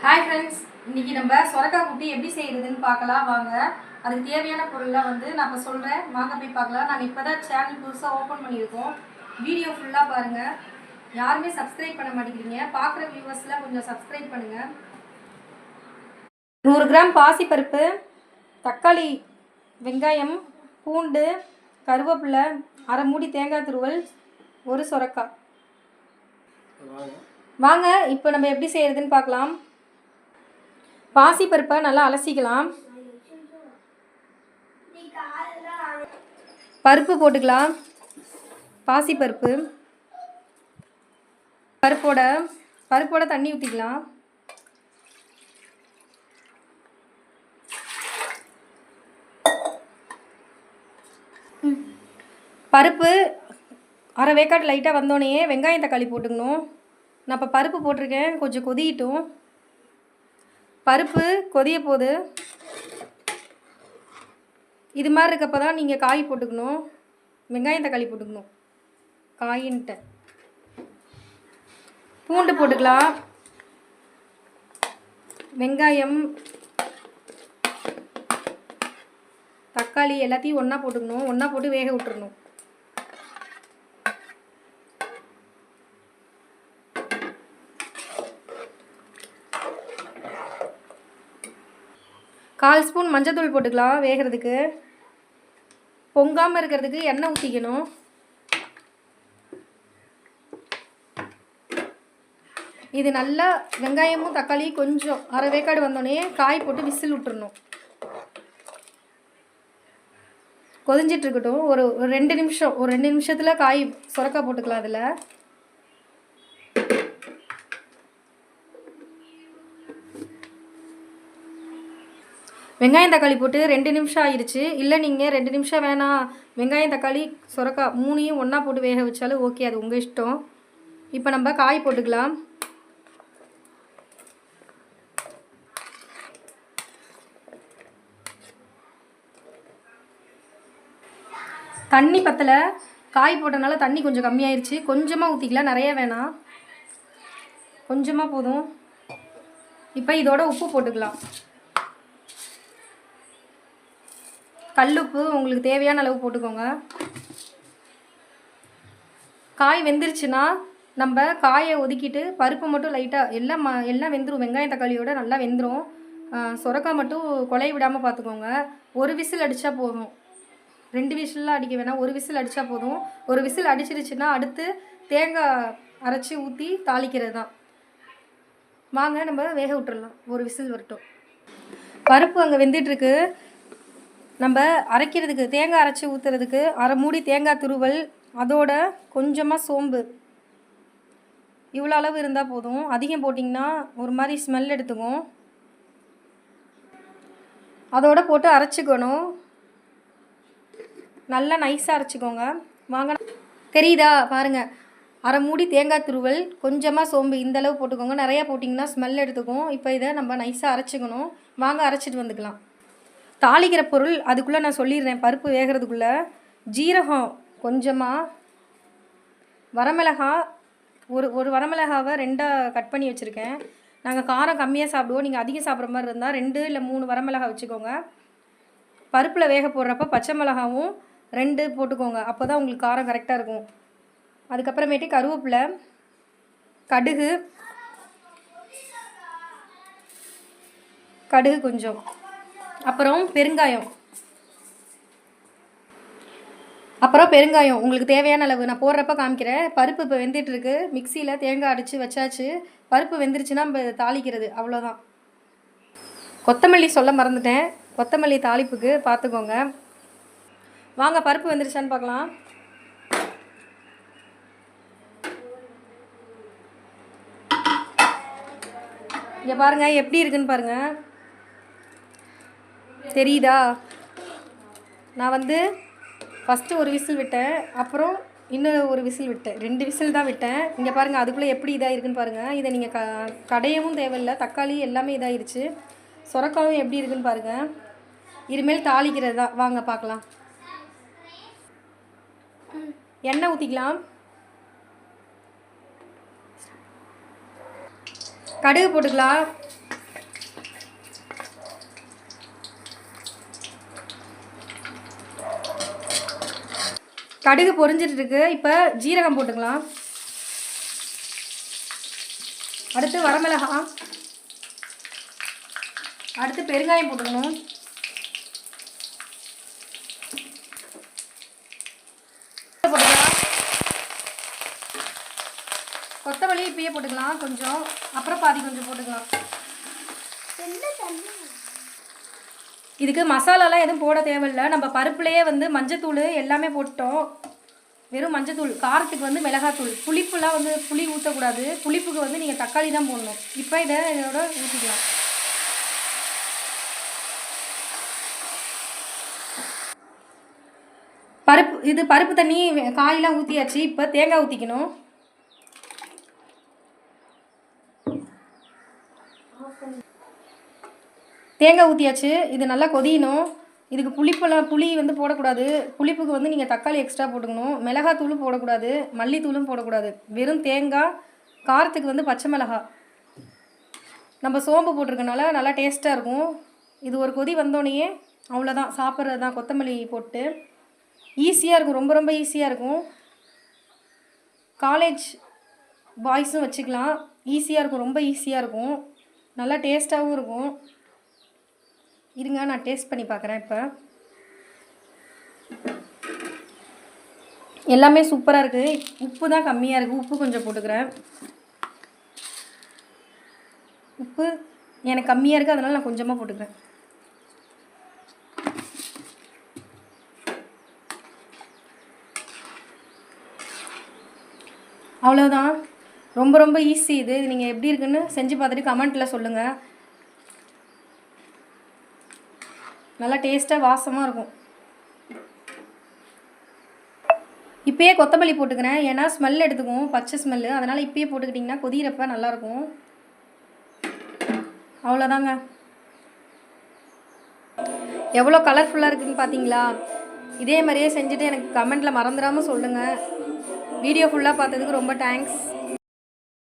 Hi friends, இன்றைக்கி நம்ம சொரக்காய் கூட்டு எப்படி செய்கிறதுன்னு பார்க்கலாம் வாங்க. அதுக்கு தேவையான பொருள்லாம் நான் இப்போ சொல்கிறேன், வாங்க போய் பார்க்கலாம். நாங்கள் இப்போ தான் சேனல் புதுசாக ஓப்பன் பண்ணியிருக்கோம். வீடியோ ஃபுல்லாக பாருங்கள். யாருமே சப்ஸ்கிரைப் பண்ண மாட்டேங்கிறீங்க. பார்க்குற வியூவர்ஸில் கொஞ்சம் சப்ஸ்கிரைப் பண்ணுங்கள். 100 கிராம் பாசிப்பருப்பு, தக்காளி, வெங்காயம், பூண்டு, கருவேப்பிலை, அரை மூடி தேங்காய் துருவல், ஒரு சொரக்காய். வாங்க இப்போ நம்ம எப்படி செய்கிறதுன்னு பார்க்கலாம். பாசிப்பருப்பை நல்லா அலசிக்கலாம். பருப்பு போட்டுக்கலாம். பாசிப்பருப்பு பருப்போட தண்ணி ஊற்றிக்கலாம். பருப்பு அரை வேக்காடு லைட்டாக வந்தோடனே வெங்காயம் தக்காளி போட்டுக்கணும். நான் இப்போ பருப்பு போட்டிருக்கேன், கொஞ்சம் கொதிக்கிட்டும். பருப்பு கொதிய போது இது மாதிரி இருக்கப்போ தான் நீங்கள் காய் போட்டுக்கணும். வெங்காயம் தக்காளி போட்டுக்கணும். காயின்ட்ட பூண்டு போட்டுக்கலாம். வெங்காயம் தக்காளி எல்லாத்தையும் ஒன்றா போட்டுக்கணும். ஒன்றா போட்டு வேக விட்டுறணும். கால் ஸ்பூன் மஞ்சத்தூள் போட்டுக்கலாம். வேகிறதுக்கு பொங்காமல் இருக்கிறதுக்கு எண்ணெய் ஊற்றிக்கணும். இது நல்லா வெங்காயமும் தக்காளி கொஞ்சம் அரை வேக்காடு வந்தோடனே காய் போட்டு விசில் விட்டுறணும். கொதிஞ்சிட்ருக்கட்டும். ஒரு 2 நிமிஷம், ஒரு 2 நிமிஷத்தில் காய் சொரக்காய் போட்டுக்கலாம். அதில் வெங்காயம் தக்காளி போட்டு 2 நிமிஷம் ஆயிடுச்சு. இல்லை நீங்கள் 2 நிமிஷம் வேணாம், வெங்காயம் தக்காளி சொரக்காய் 3ஐயும் ஒன்றா போட்டு வேக வச்சாலும் ஓகே, அது உங்கள் இஷ்டம். இப்போ நம்ம காய் போட்டுக்கலாம். தண்ணி பத்தலை, காய் போட்டனால தண்ணி கொஞ்சம் கம்மியாயிருச்சு. கொஞ்சமாக ஊற்றிக்கலாம், நிறைய வேணாம், கொஞ்சமாக போதும். இப்போ இதோட உப்பு போட்டுக்கலாம். கல்லுப்பு உங்களுக்கு தேவையான அளவு போட்டுக்கோங்க. காய் வெந்துருச்சுன்னா நம்ம காயை ஒதுக்கிட்டு பருப்பு மட்டும் லைட்டாக எல்லாம் வெந்துடும். வெங்காயம் தக்காளியோட நல்லா வெந்துடும். சொரக்காய் மட்டும் கொலைய விடாமல் பார்த்துக்கோங்க. ஒரு விசில் அடித்தா போதும். 2 விசில்லாம் அடிக்க வேணாம், ஒரு விசில் அடித்தா போதும். ஒரு விசில் அடிச்சிருச்சுன்னா அடுத்து தேங்காய் அரைச்சி ஊற்றி தாளிக்கிறது தான். வாங்க நம்ம வேக விட்டுறலாம். ஒரு விசில் வரட்டும். பருப்பு அங்கே வெந்துட்டுருக்கு. நம்ம அரைக்கிறதுக்கு தேங்காய் அரைச்சி ஊற்றுறதுக்கு அரை மூடி தேங்காய் துருவல், அதோட கொஞ்சமாக சோம்பு, இவ்வளோ அளவு இருந்தால் போதும். அதிகம் போட்டிங்கன்னா ஒரு மாதிரி ஸ்மெல் எடுத்துக்கும். அதோட போட்டு அரைச்சிக்கணும். நல்லா நைஸாக அரைச்சிக்கோங்க. வாங்க, தெரியுதா பாருங்கள். அரை மூடி தேங்காய் துருவல், கொஞ்சமாக சோம்பு, இந்தளவு போட்டுக்கோங்க. நிறையா போட்டிங்கன்னா ஸ்மெல் எடுத்துக்கும். இப்போ இதை நம்ம நைஸாக அரைச்சிக்கணும். வாங்க அரைச்சிட்டு வந்துக்கலாம். தாளிக்கிற பொருள் அதுக்குள்ளே நான் சொல்லிடுறேன். பருப்பு வேகிறதுக்குள்ளே ஜீரகம் கொஞ்சமாக, வரமிளகாய் ஒரு வரமிளகாவை 2ஆக கட் பண்ணி வச்சுருக்கேன். நாங்கள் காரம் கம்மியாக சாப்பிடுவோம். நீங்கள் அதிகம் சாப்பிட்ற மாதிரி இருந்தால் 2 இல்லை 3 வரமிளகாய் வச்சுக்கோங்க. பருப்பில் வேக போடுறப்ப பச்சை மிளகாவும் 2 போட்டுக்கோங்க. அப்போ தான் உங்களுக்கு காரம் கரெக்டாக இருக்கும். அதுக்கப்புறமேட்டு கருவேப்பிலை, கடுகு கொஞ்சம், அப்புறம் பெருங்காயம் உங்களுக்கு தேவையான அளவு. நான் போடுறப்ப காமிக்கிறேன். பருப்பு இப்போ வெந்துட்டுருக்கு. மிக்சியில் தேங்காய் அடித்து வச்சாச்சு. பருப்பு வெந்துருச்சுன்னா நம்ம தாளிக்கிறது, அவ்வளோதான். கொத்தமல்லி சொல்ல மறந்துட்டேன். கொத்தமல்லி தாளிப்புக்கு பார்த்துக்கோங்க. வாங்க பருப்பு வெந்துருச்சான்னு பார்க்கலாம். இங்கே பாருங்கள் எப்படி இருக்குன்னு பாருங்கள். தெரியுதா? நான் ஃபஸ்ட்டு ஒரு விசில் விட்டேன், அப்புறம் இன்னும் ஒரு விசில் விட்டேன். 2 விசில் தான் விட்டேன். இங்கே பாருங்கள் அதுக்குள்ளே எப்படி இதாக இருக்குன்னு பாருங்கள். இதை நீங்கள் கடையவும் தேவையில்லை. தக்காளி எல்லாமே இதாகிருச்சு. சொரக்காயும் எப்படி இருக்குன்னு பாருங்கள். இனிமேல் தாளிக்கிறது தான். வாங்க பார்க்கலாம். எண்ணெய் ஊற்றிக்கலாம். கடுகு போட்டுக்கலாம். கடுகு பொரிஞ்சிட்டு இருக்கு. இப்போ ஜீரகம் போட்டுக்கலாம். அடுத்து வரமிளகாய், அடுத்து பெருங்காயம் போட்டுக்கணும். போட்டுக்கலாம். கொத்தமல்லி இப்பயே போட்டுக்கலாம் கொஞ்சம், அப்புறம் பாதி கொஞ்சம் போட்டுக்கலாம். இதுக்கு மசாலாலாம் எதுவும் போட தேவையில்லை. நம்ம பருப்புலேயே வந்து மஞ்சத்தூள் எல்லாமே போட்டோம். வெறும் மஞ்சத்தூள், காரத்துக்கு வந்து மிளகாத்தூள், புளிப்புலாம் வந்து புளி ஊற்றக்கூடாது. புளிப்புக்கு வந்து நீங்கள் தக்காளி தான் போடணும். இப்போ இதோட ஊற்றிக்கலாம். பருப்பு தண்ணி காயெலாம் ஊற்றியாச்சு. இப்போ தேங்காய் ஊற்றிக்கணும். தேங்காய் ஊற்றியாச்சு. இது நல்லா கொதியணும். இதுக்கு புளி வந்து போடக்கூடாது. புளிப்புக்கு வந்து நீங்கள் தக்காளி எக்ஸ்ட்ரா போட்டுக்கணும். மிளகாத்தூளும் போடக்கூடாது, மல்லித்தூளும் போடக்கூடாது. வெறும் தேங்காய், காரத்துக்கு வந்து பச்சை மிளகாய், நம்ம சோம்பு போட்டிருக்கனால நல்லா டேஸ்ட்டாக இருக்கும். இது ஒரு கொதி வந்தோடனே அவ்வளோதான், சாப்பிட்றது தான். கொத்தமல்லி போட்டு ஈஸியாக இருக்கும், ரொம்ப ரொம்ப ஈஸியாக இருக்கும். காலேஜ் பாய்ஸும் வச்சுக்கலாம். ஈஸியாக இருக்கும், ரொம்ப ஈஸியாக இருக்கும். நல்லா டேஸ்ட்டாகவும் இருக்கும். இருங்க, நான் டேஸ்ட் பண்ணி பார்க்குறேன். இப்போ எல்லாமே சூப்பராக இருக்குது. உப்பு தான் கம்மியாக இருக்குது. உப்பு கொஞ்சம் போட்டுக்கிறேன். உப்பு எனக்கு கம்மியாக இருக்குது, அதனால் நான் கொஞ்சமாக போட்டுக்கிறேன். அவ்வளோதான், ரொம்ப ரொம்ப ஈஸி. இது நீங்கள் எப்படி இருக்குன்னு செஞ்சு பார்த்துட்டு கமெண்ட்டில் சொல்லுங்கள். நல்லா டேஸ்ட்டாக வாசமாக இருக்கும். இப்போயே கொத்தமல்லி போட்டுக்கிறேன், ஏன்னா ஸ்மெல் எடுத்துக்கும், பச்சை ஸ்மெல்லு. அதனால் இப்போயே போட்டுக்கிட்டிங்கன்னா கொதிகிறப்ப நல்லாயிருக்கும். அவ்வளோதாங்க. எவ்வளோ கலர்ஃபுல்லாக இருக்குதுன்னு பார்த்தீங்களா? இதே மாதிரியே செஞ்சுட்டு எனக்கு கமெண்ட்டில் மறந்துடாமல் சொல்லுங்கள். வீடியோ ஃபுல்லாக பார்த்ததுக்கு ரொம்ப தேங்க்ஸ்.